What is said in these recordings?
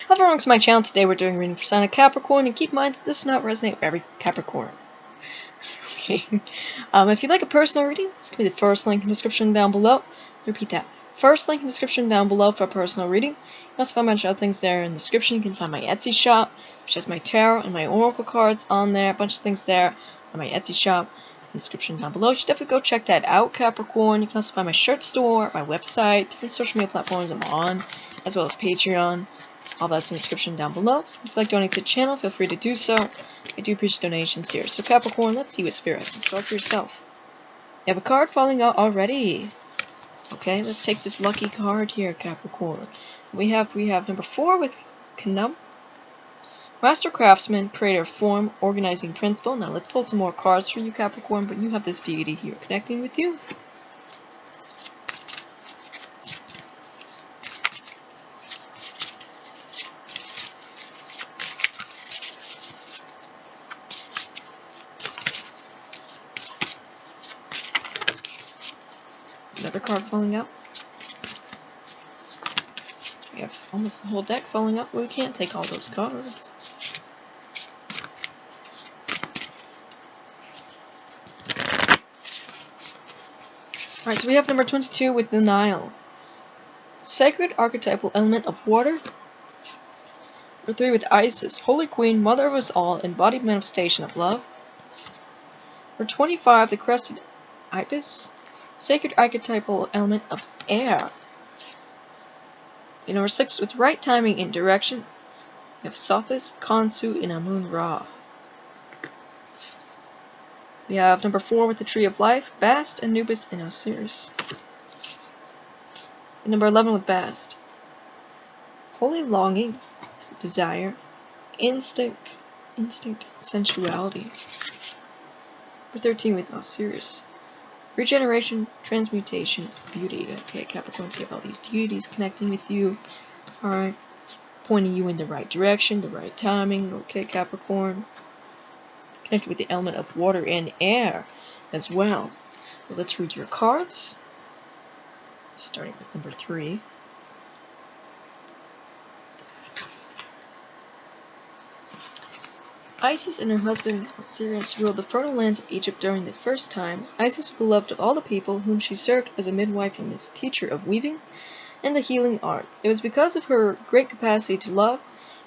Hello, welcome to my channel. Today we're doing a reading for sign of Capricorn, and keep in mind that this does not resonate with every Capricorn. Okay. If you'd like a personal reading, this can be the first link in the description down below. Repeat that. First link in the description down below for a personal reading. You can also find my other things there in the description. You can find my Etsy shop, which has my tarot and my oracle cards on there. A bunch of things there on my Etsy shop in the description down below. You should definitely go check that out, Capricorn. You can also find my shirt store, my website, different social media platforms I'm on, as well as Patreon. All that's in the description down below. If you'd like to donate to the channel, feel free to do so. I do appreciate donations here. So Capricorn, let's see what Spirit has in store for yourself. You have a card falling out already. Okay, let's take this lucky card here, Capricorn. We have number 4 with Knub. Master Craftsman, Creator, Form, Organizing Principle. Now let's pull some more cards for you, Capricorn, but you have this deity here connecting with you. Another card falling out. We have almost the whole deck falling out, but we can't take all those cards. Alright, so we have number 22 with the Nile. Sacred archetypal element of water. Number 3 with Isis, Holy Queen, Mother of us all, embodied manifestation of love. Number 25, the Crested Ibis. Sacred archetypal element of air. And number 6, with right timing and direction, we have Sothis, Khonsu, and Amun Ra. We have number 4 with the Tree of Life, Bast, Anubis, and Osiris. And number 11 with Bast, Holy Longing, Desire, Instinct, Sensuality. Number 13 with Osiris, Regeneration, Transmutation, Beauty. Okay, Capricorn, so you have all these deities connecting with you. Alright. Pointing you in the right direction, the right timing. Okay, Capricorn. Connected with the element of water and air as well. Well, let's read your cards. Starting with number 3. Isis and her husband Osiris ruled the fertile lands of Egypt during the first times. Isis was beloved of all the people, whom she served as a midwife and as teacher of weaving and the healing arts. It was because of her great capacity to love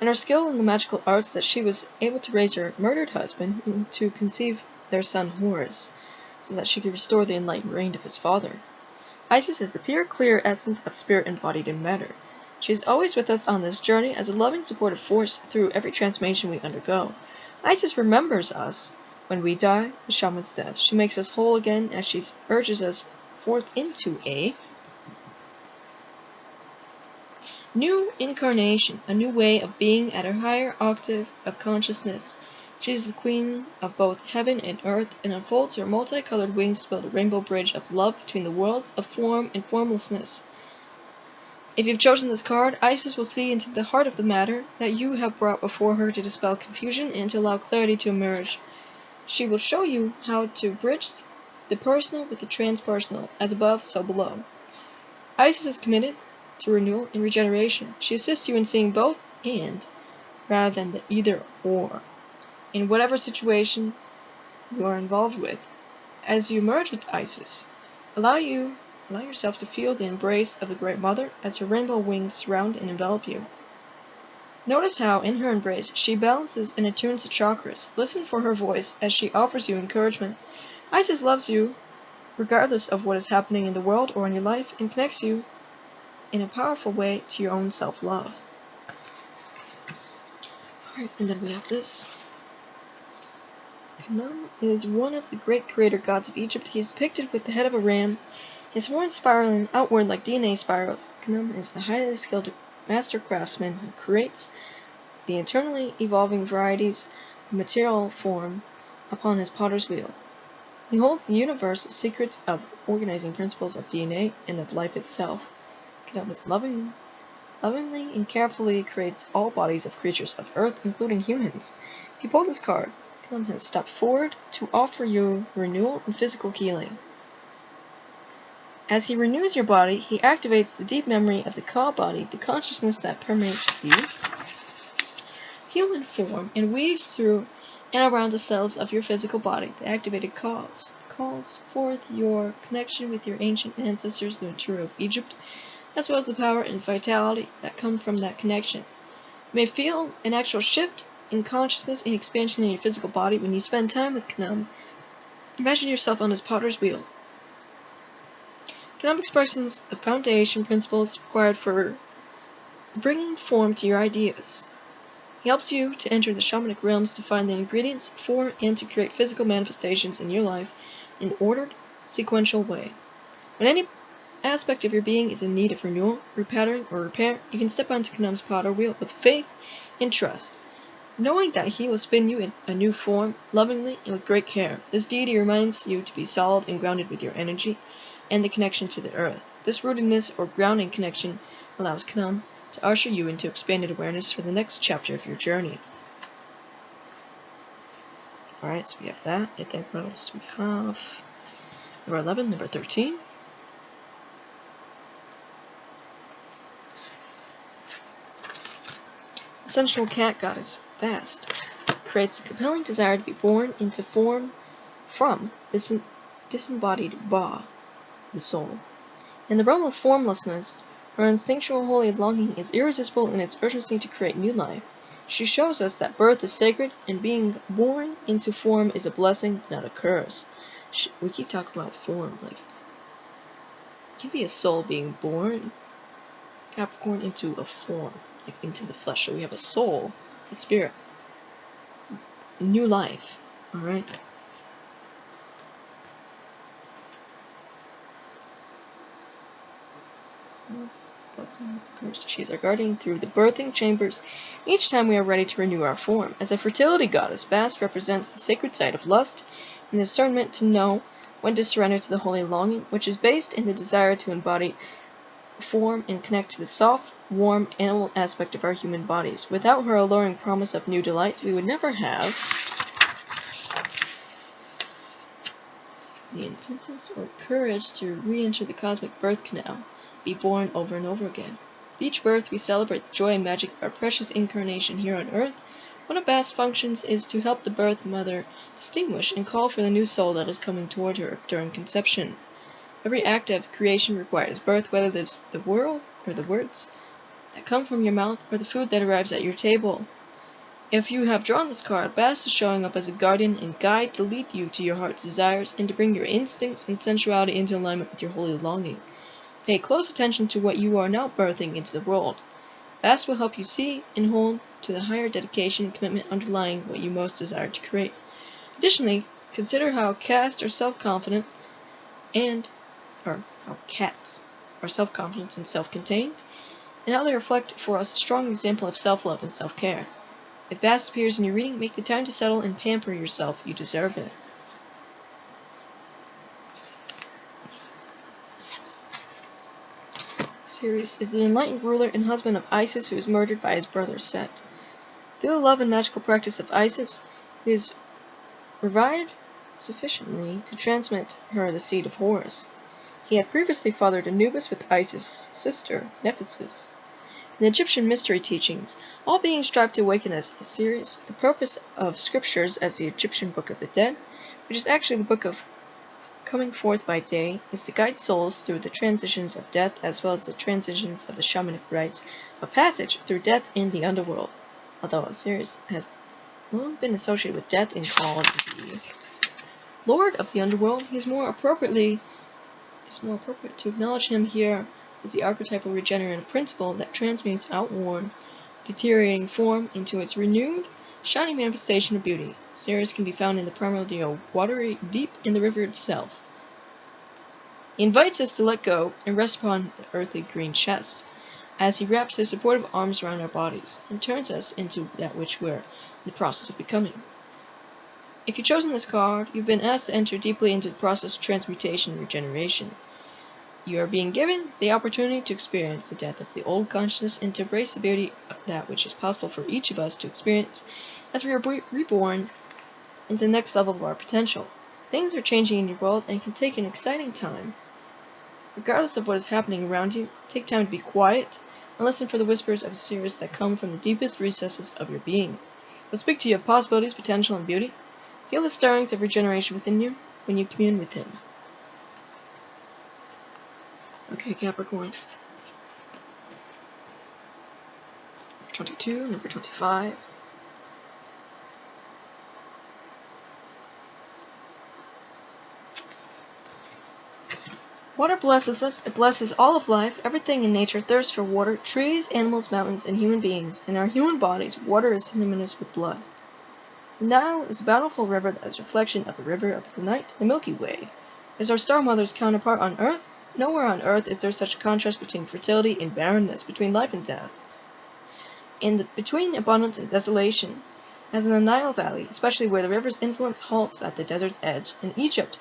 and her skill in the magical arts that she was able to raise her murdered husband and to conceive their son Horus, so that she could restore the enlightened reign of his father. Isis is the pure, clear essence of spirit embodied in matter. She is always with us on this journey as a loving, supportive force through every transformation we undergo. Isis remembers us when we die, the shaman's death. She makes us whole again as she urges us forth into a new incarnation, a new way of being at a higher octave of consciousness. She is the queen of both heaven and earth and unfolds her multicolored wings to build a rainbow bridge of love between the worlds of form and formlessness. If you've chosen this card, Isis will see into the heart of the matter that you have brought before her to dispel confusion and to allow clarity to emerge. She will show you how to bridge the personal with the transpersonal, as above, so below. Isis is committed to renewal and regeneration. She assists you in seeing both and, rather than the either or, in whatever situation you are involved with. As you merge with Isis, allow yourself to feel the embrace of the Great Mother as her rainbow wings surround and envelop you. Notice how, in her embrace, she balances and attunes the chakras. Listen for her voice as she offers you encouragement. Isis loves you, regardless of what is happening in the world or in your life, and connects you in a powerful way to your own self-love. Alright, and then we have this. Khnum is one of the great creator gods of Egypt. He is depicted with the head of a ram, his horns spiraling outward like DNA spirals. Khnum is the highly skilled master craftsman who creates the eternally evolving varieties of material form upon his potter's wheel. He holds the universal secrets of organizing principles of DNA and of life itself. Khnum is lovingly and carefully creates all bodies of creatures of Earth, including humans. If you pull this card, Khnum has stepped forward to offer you renewal and physical healing. As he renews your body, he activates the deep memory of the Ka body, the consciousness that permeates you, human form and weaves through and around the cells of your physical body. The activated calls forth your connection with your ancient ancestors, the Natura of Egypt, as well as the power and vitality that come from that connection. You may feel an actual shift in consciousness and expansion in your physical body when you spend time with Khnum. Imagine yourself on his potter's wheel. Khnum expresses the foundation principles required for bringing form to your ideas. He helps you to enter the shamanic realms to find the ingredients for and to create physical manifestations in your life in an ordered, sequential way. When any aspect of your being is in need of renewal, repattering, or repair, you can step onto Khnum's potter wheel with faith and trust, knowing that he will spin you in a new form, lovingly and with great care. This deity reminds you to be solid and grounded with your energy and the connection to the earth. This rootedness or grounding connection allows Khnum to usher you into expanded awareness for the next chapter of your journey. Alright, so we have that. I think what else do we have? Number 11, number 13. The sensual cat goddess, Vast, creates a compelling desire to be born into form from this disembodied Ba, the soul. In the realm of formlessness, her instinctual holy longing is irresistible in its urgency to create new life. She shows us that birth is sacred and being born into form is a blessing, not a curse. We keep talking about form, like, it can be a soul being born, Capricorn, into a form, like into the flesh. So we have a soul, a spirit, new life, alright? She is our guardian through the birthing chambers each time we are ready to renew our form. As a fertility goddess, Vast represents the sacred side of lust and discernment to know when to surrender to the holy longing, which is based in the desire to embody form and connect to the soft, warm, animal aspect of our human bodies. Without her alluring promise of new delights, we would never have the impetus or courage to re-enter the cosmic birth canal, be born over and over again. With each birth, we celebrate the joy and magic of our precious incarnation here on Earth. One of Vast's functions is to help the birth mother distinguish and call for the new soul that is coming toward her during conception. Every act of creation requires birth, whether it is the world or the words that come from your mouth or the food that arrives at your table. If you have drawn this card, Vast is showing up as a guardian and guide to lead you to your heart's desires and to bring your instincts and sensuality into alignment with your holy longing. Pay close attention to what you are now birthing into the world. Vast will help you see and hold to the higher dedication and commitment underlying what you most desire to create. Additionally, consider how cats are self-confident and self-contained, and how they reflect for us a strong example of self-love and self-care. If Vast appears in your reading, make the time to settle and pamper yourself. You deserve it. Sirius is the enlightened ruler and husband of Isis, who is murdered by his brother Set. Through the love and magical practice of Isis, he is revived sufficiently to transmit her the seed of Horus. He had previously fathered Anubis with Isis' sister, Nephthys. In the Egyptian mystery teachings, all beings strive to awaken as Sirius. The purpose of scriptures as the Egyptian Book of the Dead, which is actually the book of coming forth by day, is to guide souls through the transitions of death as well as the transitions of the shamanic rites of passage through death in the underworld. Although Osiris has long been associated with death and called the Lord of the Underworld, it is more appropriate to acknowledge him here as the archetypal regenerative principle that transmutes outworn, deteriorating form into its renewed, shining manifestation of beauty. Sirius can be found in the primordial watery deep in the river itself. He invites us to let go and rest upon the earthly green chest, as he wraps his supportive arms around our bodies and turns us into that which we're in the process of becoming. If you've chosen this card, you've been asked to enter deeply into the process of transmutation and regeneration. You are being given the opportunity to experience the death of the old consciousness and to embrace the beauty of that which is possible for each of us to experience as we are reborn into the next level of our potential. Things are changing in your world and it can take an exciting time. Regardless of what is happening around you, take time to be quiet, and listen for the whispers of Osiris that come from the deepest recesses of your being. He'll speak to you of possibilities, potential, and beauty. Feel the stirrings of regeneration within you when you commune with him. Okay, Capricorn. Number 22, number 25. Water blesses us. It blesses all of life. Everything in nature thirsts for water. Trees, animals, mountains, and human beings. In our human bodies, water is synonymous with blood. The Nile is a bountiful river that is a reflection of the river of the night, the Milky Way. It is our star mother's counterpart on Earth. Nowhere on Earth is there such a contrast between fertility and barrenness, between life and death, and between abundance and desolation, as in the Nile Valley, especially where the river's influence halts at the desert's edge. In Egypt,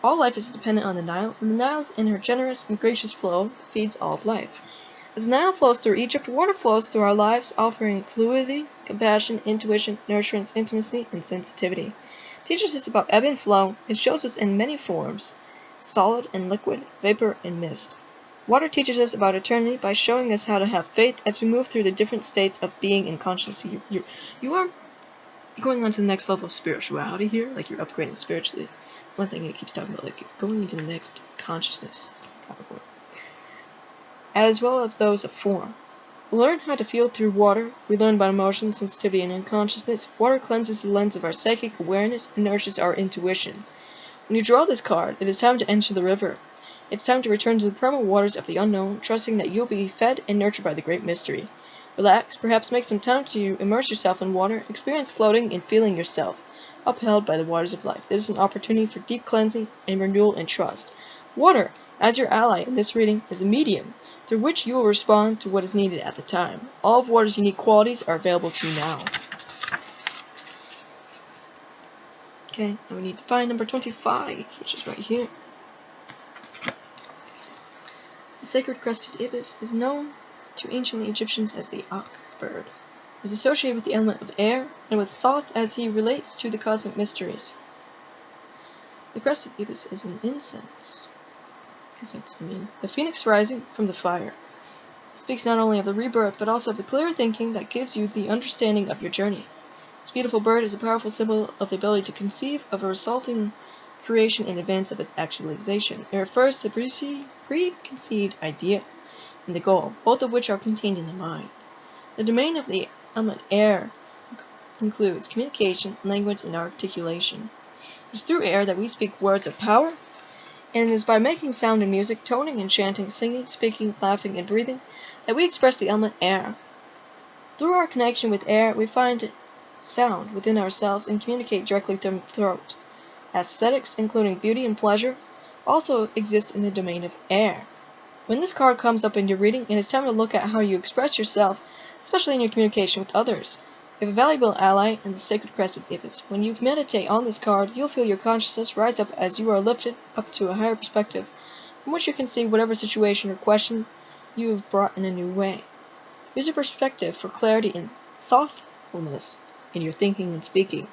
all life is dependent on the Nile, and the Nile, in her generous and gracious flow, feeds all of life. As the Nile flows through Egypt, water flows through our lives, offering fluidity, compassion, intuition, nurturance, intimacy, and sensitivity. It teaches us about ebb and flow. It shows us in many forms, solid and liquid, vapor and mist. Water teaches us about eternity by showing us how to have faith as we move through the different states of being and consciousness. You are going on to the next level of spirituality here, like you're upgrading spiritually. One thing it keeps talking about, like going into the next consciousness, Capricorn, as well as those of form. We learn how to feel through water. We learn about emotion, sensitivity, and unconsciousness. Water cleanses the lens of our psychic awareness and nourishes our intuition. When you draw this card, it is time to enter the river. It's time to return to the primal waters of the unknown, trusting that you'll be fed and nurtured by the great mystery. Relax, perhaps make some time to immerse yourself in water, experience floating and feeling yourself upheld by the waters of life. This is an opportunity for deep cleansing and renewal and trust. Water, as your ally in this reading, is a medium through which you will respond to what is needed at the time. All of water's unique qualities are available to you now. Okay, now we need to find number 25, which is right here. The sacred crested ibis is known to ancient Egyptians as the Ak bird. It is associated with the element of air and with Thoth as he relates to the cosmic mysteries. The crested ibis is an incense. The phoenix rising from the fire. It speaks not only of the rebirth, but also of the clear thinking that gives you the understanding of your journey. This beautiful bird is a powerful symbol of the ability to conceive of a resulting creation in advance of its actualization. It refers to preconceived idea and the goal, both of which are contained in the mind. The domain of the element air includes communication, language, and articulation. It is through air that we speak words of power, and it is by making sound and music, toning and chanting, singing, speaking, laughing, and breathing that we express the element air. Through our connection with air, we find sound within ourselves and communicate directly through the throat. Aesthetics, including beauty and pleasure, also exist in the domain of air. When this card comes up in your reading, it is time to look at how you express yourself, especially in your communication with others. You have a valuable ally in the sacred crested ibis. When you meditate on this card, you'll feel your consciousness rise up as you are lifted up to a higher perspective, from which you can see whatever situation or question you have brought in a new way. Use your perspective for clarity and thoughtfulness in your thinking and speaking.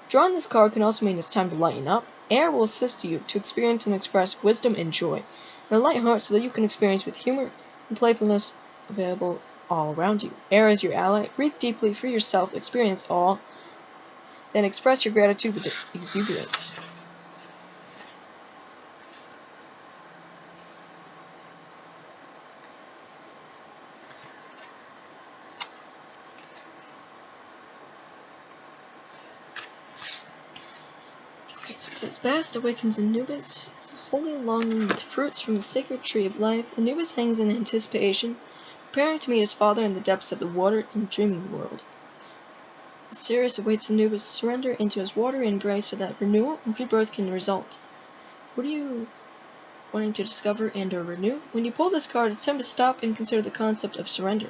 Drawing this card can also mean it's time to lighten up. Air will assist you to experience and express wisdom and joy in a light heart so that you can experience with humor and playfulness available all around you. Air is your ally. Breathe deeply for yourself, experience all, then express your gratitude with exuberance. Okay, so it says, Vast awakens Anubis, is holy longing with fruits from the sacred tree of life. Anubis hangs in anticipation, preparing to meet his father in the depths of the water in the dreaming world. Osiris awaits Anubis' surrender into his watery embrace so that renewal and rebirth can result. What are you wanting to discover and or renew? When you pull this card, it's time to stop and consider the concept of surrender.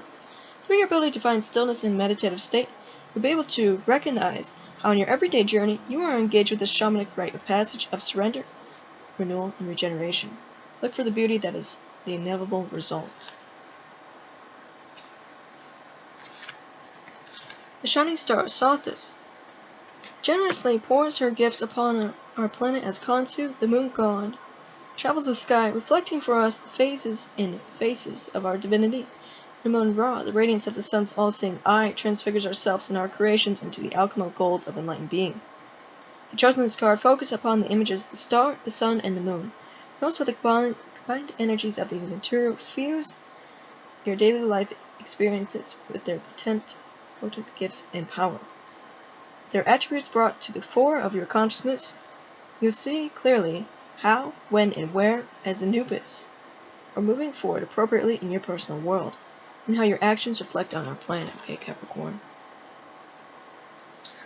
Through your ability to find stillness in a meditative state, you'll be able to recognize how in your everyday journey you are engaged with the shamanic rite of passage of surrender, renewal, and regeneration. Look for the beauty that is the inevitable result. The shining star, Sothis, generously pours her gifts upon our planet as Khonsu, the moon god, travels the sky, reflecting for us the phases and faces of our divinity. The moon Ra, the radiance of the sun's all-seeing eye, transfigures ourselves and our creations into the alchemical gold of enlightened being. The chosen this card focus upon the images of the star, the sun, and the moon. Notice how the combined energies of these material fuse your daily life experiences with their potent gifts and power. Their attributes brought to the fore of your consciousness, you'll see clearly how, when, and where, as Anubis, are moving forward appropriately in your personal world, and how your actions reflect on our planet, okay, Capricorn?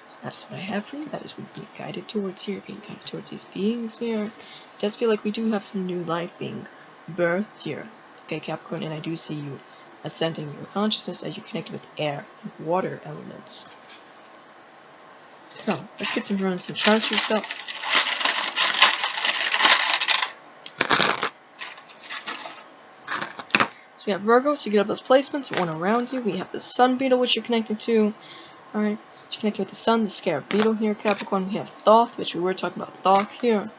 So that's what I have for you. That is what we're being guided towards here, being guided towards these beings here. It does feel like we do have some new life being birthed here, okay, Capricorn, and I do see you ascending your consciousness as you connect with air and water elements. So, let's get some runes, some charms for yourself. So we have Virgo, so you get up those placements, one around you. We have the Sun Beetle, which you're connected to. Alright, so you're connected with the Sun, the Scarab Beetle here, Capricorn. We have Thoth, which we were talking about Thoth here.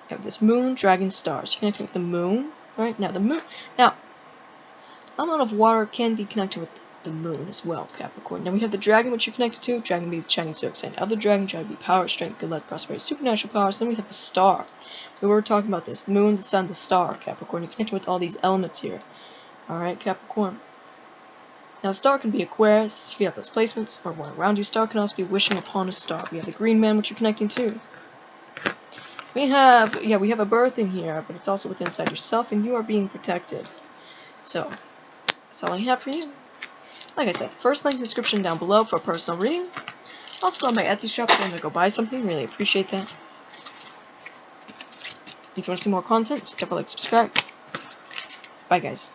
We have this Moon, Dragon, Stars. You're connected with the Moon. Right, now the Moon. Now, a lot of water can be connected with the Moon as well, Capricorn. Now we have the Dragon, which you're connected to. Dragon be the Chinese zodiac sign of the Dragon. Dragon be power, strength, good luck, prosperity, supernatural powers. Then we have the Star. We were talking about this. The Moon, the Sun, the Star, Capricorn. You're connected with all these elements here. Alright, Capricorn. Now, a star can be Aquarius, if you have those placements, or one around you. Star can also be wishing upon a star. We have the Green Man, which you're connecting to. We have a birth in here, but it's also within inside yourself, and you are being protected. So, that's all I have for you. Like I said, first link in the description down below for a personal reading. Also go on my Etsy shop if you want to go buy something. Really appreciate that. If you want to see more content, definitely like, subscribe. Bye, guys.